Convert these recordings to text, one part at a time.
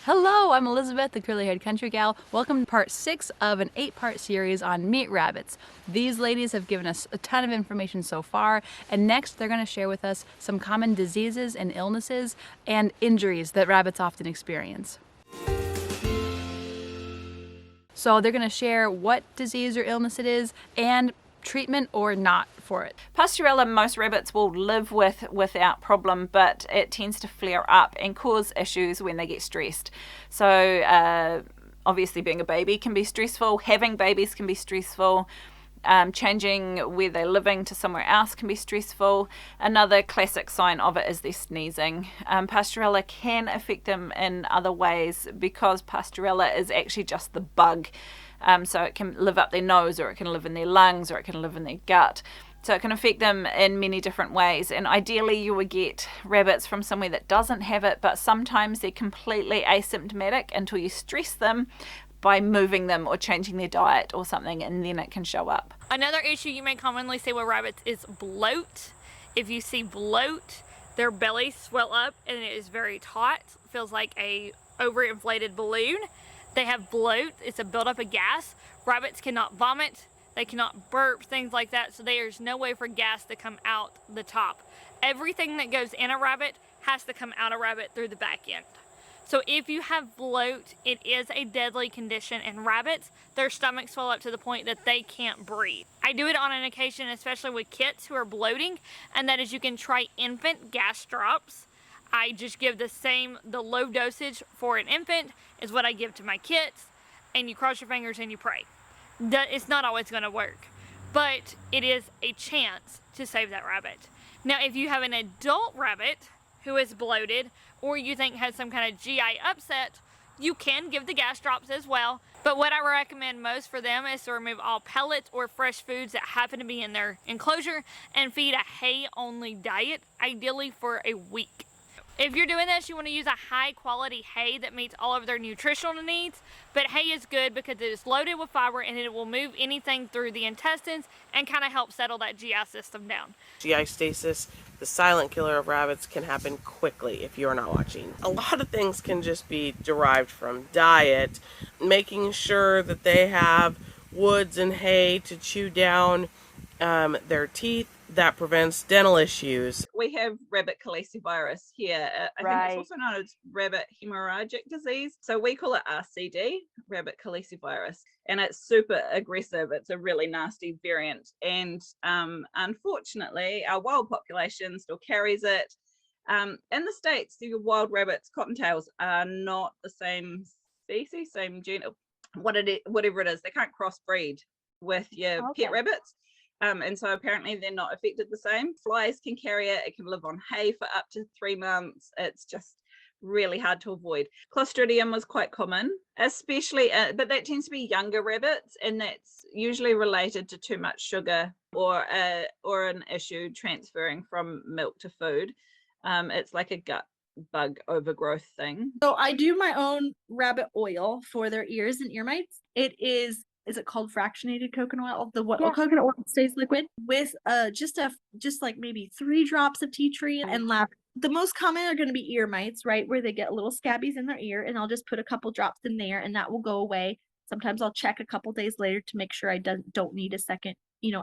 Hello, I'm Elizabeth, the curly-haired country gal. Welcome to part 6 of an 8-part series on meat rabbits. These ladies have given us a ton of information so far, and next they're going to share with us some common diseases and illnesses and injuries that rabbits often experience. So they're going to share what disease or illness it is and treatment or not for it. Pasteurella, most rabbits will live with without problem, but it tends to flare up and cause issues when they get stressed. So obviously being a baby can be stressful, having babies can be stressful, changing where they're living to somewhere else can be stressful. Another classic sign of it is their sneezing. Pasteurella can affect them in other ways because Pasteurella is actually just the bug. So it can live up their nose, or it can live in their lungs, or it can live in their gut. So it can affect them in many different ways. And ideally you would get rabbits from somewhere that doesn't have it, but sometimes they're completely asymptomatic until you stress them by moving them or changing their diet or something, and then it can show up. Another issue you may commonly see with rabbits is bloat. If you see bloat, their bellies swell up and it is very taut. It feels like a overinflated balloon. They have bloat. It's a buildup of gas. Rabbits cannot vomit. They cannot burp, things like that. So there's no way for gas to come out the top. Everything that goes in a rabbit has to come out a rabbit through the back end. So if you have bloat, it is a deadly condition in rabbits. Their stomachs swell up to the point that they can't breathe. I do it on an occasion, especially with kits who are bloating, and that is you can try infant gas drops. I just give the low dosage for an infant is what I give to my kits, and you cross your fingers and you pray. It's not always going to work, but it is a chance to save that rabbit. Now, if you have an adult rabbit who is bloated, or you think has some kind of GI upset, you can give the gas drops as well. But what I recommend most for them is to remove all pellets or fresh foods that happen to be in their enclosure and feed a hay-only diet, ideally for a week. If you're doing this, you want to use a high quality hay that meets all of their nutritional needs, but hay is good because it is loaded with fiber and it will move anything through the intestines and kind of help settle that GI system down. GI stasis, the silent killer of rabbits, can happen quickly if you're not watching. A lot of things can just be derived from diet, making sure that they have woods and hay to chew down their teeth. That prevents dental issues. We have rabbit calicivirus here. I think it's also known as rabbit hemorrhagic disease. So we call it RCD, rabbit calicivirus, and it's super aggressive. It's a really nasty variant, and unfortunately, our wild population still carries it. In the States, the wild rabbits, cottontails, are not the same species, same genus, whatever it is. They can't crossbreed with your pet rabbits. And so apparently they're not affected the same. Flies can carry it. It can live on hay for up to 3 months. It's just really hard to avoid. Clostridium was quite common, especially, but that tends to be younger rabbits, and that's usually related to too much sugar or an issue transferring from milk to food. It's like a gut bug overgrowth thing. So I do my own rabbit oil for their ears and ear mites. Is it called fractionated coconut oil? Coconut oil stays liquid with just like maybe 3 drops of tea tree and lavender. The most common are going to be ear mites, right, where they get little scabbies in their ear, and I'll just put a couple drops in there and that will go away. Sometimes I'll check a couple days later to make sure I don't need a second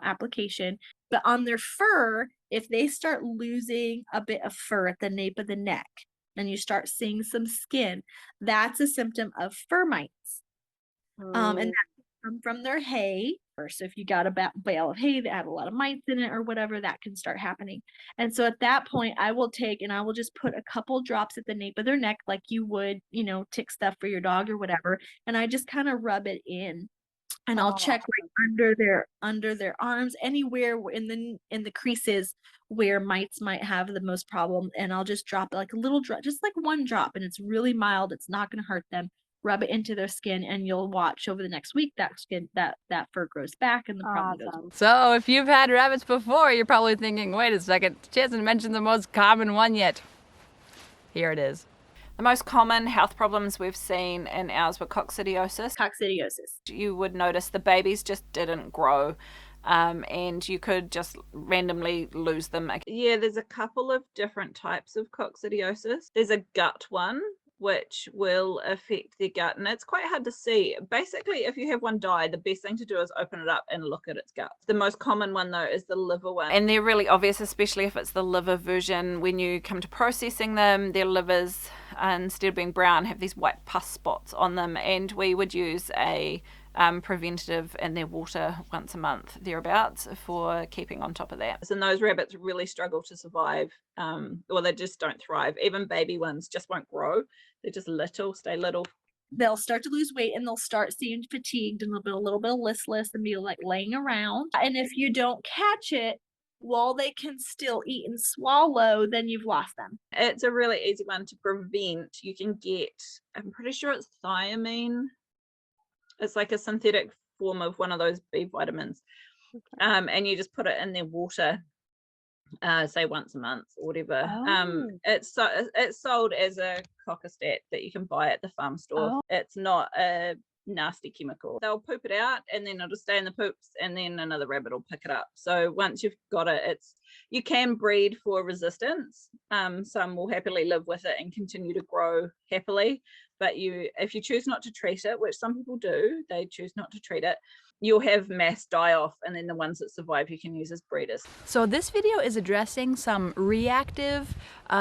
application. But on their fur, if they start losing a bit of fur at the nape of the neck and you start seeing some skin, that's a symptom of fur mites. And that come from their hay. Or so if you got a bale of hay that had a lot of mites in it or whatever, that can start happening. And so at that point, I will just put a couple drops at the nape of their neck, like you would, tick stuff for your dog or whatever. And I just kind of rub it in, and I'll check like under their arms, anywhere in the creases where mites might have the most problem. And I'll just drop like a little drop, just like 1 drop, and it's really mild. It's not going to hurt them. Rub it into their skin, and you'll watch over the next week that fur grows back and the problem goes away. So if you've had rabbits before, you're probably thinking, wait a second, she hasn't mentioned the most common one yet. Here it is. The most common health problems we've seen in ours were coccidiosis. You would notice the babies just didn't grow. And you could just randomly lose them. Yeah, there's a couple of different types of coccidiosis. There's a gut one, which will affect their gut, and it's quite hard to see. Basically, if you have one die, the best thing to do is open it up and look at its gut. The most common one though is the liver one, and they're really obvious, especially if it's the liver version. When you come to processing them, their livers, instead of being brown, have these white pus spots on them, and we would use a preventative in their water once a month, thereabouts, for keeping on top of that. And those rabbits really struggle to survive, or they just don't thrive. Even baby ones just won't grow. They're just little, stay little. They'll start to lose weight and they'll start seeming fatigued and a little bit listless and be like laying around. And if you don't catch it while they can still eat and swallow, then you've lost them. It's a really easy one to prevent. You can get, I'm pretty sure it's thiamine. It's like a synthetic form of one of those B vitamins. And you just put it in their water, say once a month or whatever. It's sold as a Coccostat that you can buy at the farm store. It's not a nasty chemical. They'll poop it out and then it'll stay in the poops, and then another rabbit will pick it up. So once you've got it, you can breed for resistance. Some will happily live with it and continue to grow happily, but if you choose not to treat it, which some people do, they choose not to treat it, you'll have mass die off, and then the ones that survive you can use as breeders. So this video is addressing some reactive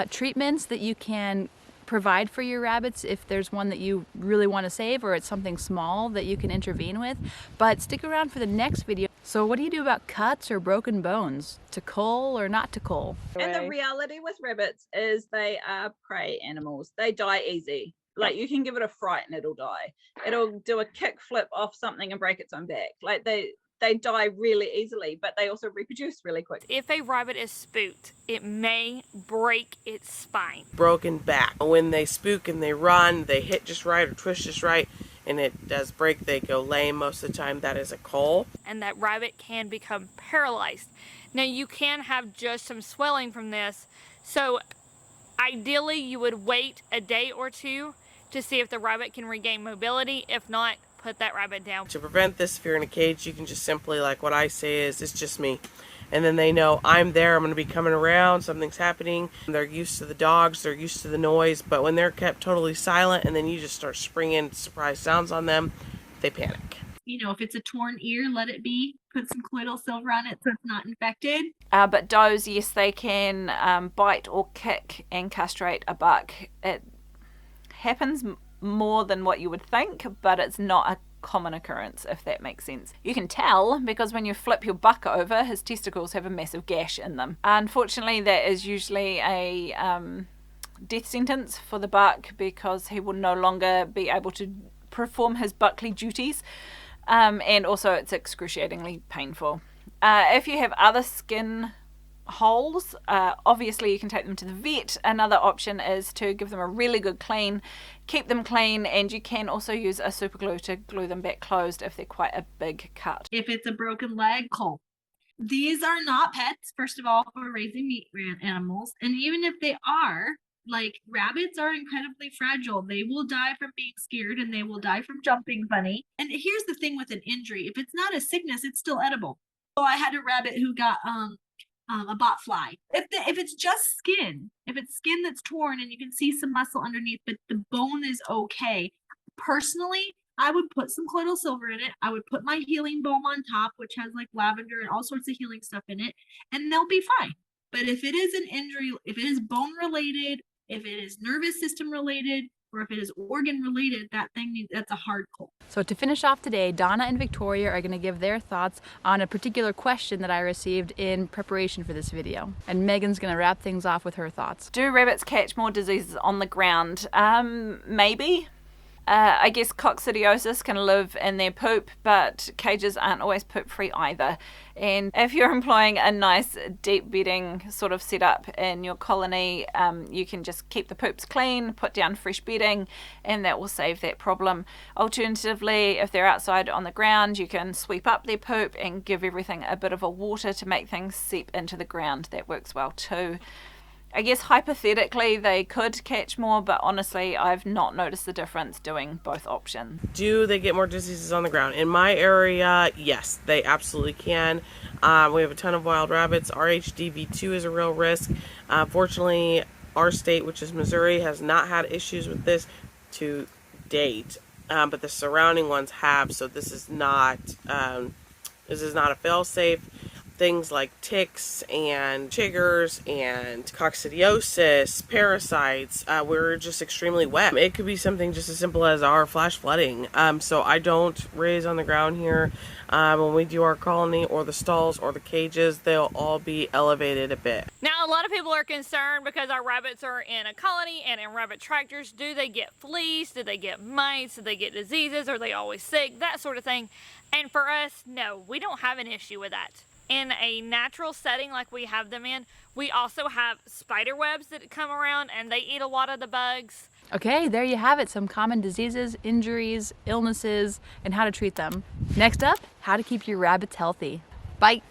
treatments that you can provide for your rabbits if there's one that you really want to save, or it's something small that you can intervene with. But stick around for the next video. So what do you do about cuts or broken bones? To cull or not to cull? And the reality with rabbits is they are prey animals. They die easy. Like, you can give it a fright and it'll die. It'll do a kick flip off something and break its own back. Like, they die really easily, but they also reproduce really quick. If a rabbit is spooked, it may break its spine. Broken back. When they spook and they run, they hit just right or twist just right, and it does break, they go lame most of the time. That is a cull. And that rabbit can become paralyzed. Now, you can have just some swelling from this, so ideally you would wait a day or two to see if the rabbit can regain mobility. If not, put that rabbit down. To prevent this, if you're in a cage, you can just simply, like what I say is, it's just me. And then they know I'm there, I'm going to be coming around, something's happening. They're used to the dogs, they're used to the noise, but when they're kept totally silent and then you just start springing surprise sounds on them, they panic. You know, if it's a torn ear, let it be. Put some colloidal silver on it so it's not infected. But does, yes, they can bite or kick and castrate a buck. It happens more than what you would think, but it's not a common occurrence, if that makes sense. You can tell because when you flip your buck over, his testicles have a massive gash in them. Unfortunately, that is usually a death sentence for the buck, because he will no longer be able to perform his buckly duties, and also it's excruciatingly painful. If you have other skin holes, obviously you can take them to the vet. Another option is to give them a really good clean, keep them clean, and you can also use a super glue to glue them back closed if they're quite a big cut. If it's a broken leg, cull. These are not pets, first of all, for raising meat animals, and even if they are, like, rabbits are incredibly fragile. They will die from being scared, and they will die from jumping funny. And here's the thing with an injury: if it's not a sickness, it's still edible. So I had a rabbit who got a bot fly. If it's just skin, if it's skin that's torn and you can see some muscle underneath, but the bone is okay, personally, I would put some colloidal silver in it. I would put my healing balm on top, which has like lavender and all sorts of healing stuff in it, and they'll be fine. But if it is an injury, if it is bone related, if it is nervous system related, or if it is organ related, that's a hard cull. So to finish off today, Donna and Victoria are going to give their thoughts on a particular question that I received in preparation for this video. And Megan's going to wrap things off with her thoughts. Do rabbits catch more diseases on the ground? Maybe. I guess coccidiosis can live in their poop, but cages aren't always poop free either. And if you're employing a nice deep bedding sort of setup in your colony, you can just keep the poops clean, put down fresh bedding, and that will save that problem. Alternatively, if they're outside on the ground, you can sweep up their poop and give everything a bit of a water to make things seep into the ground. That works well too. I guess hypothetically they could catch more, but honestly I've not noticed the difference doing both options. Do they get more diseases on the ground? In my area, yes, they absolutely can. We have a ton of wild rabbits. RHDV2 is a real risk. Fortunately, Our state, which is Missouri, has not had issues with this to date, but the surrounding ones have. So this is not a fail-safe. Things like ticks and chiggers and coccidiosis, parasites, we're just extremely wet. It could be something just as simple as our flash flooding. So I don't raise on the ground here. When we do our colony or the stalls or the cages, they'll all be elevated a bit. Now, a lot of people are concerned because our rabbits are in a colony and in rabbit tractors. Do they get fleas? Do they get mites? Do they get diseases? Are they always sick? That sort of thing. And for us, no, we don't have an issue with that. In a natural setting like we have them in, we also have spider webs that come around and they eat a lot of the bugs. Okay, there you have it. Some common diseases, injuries, illnesses, and how to treat them. Next up, how to keep your rabbits healthy. Bye.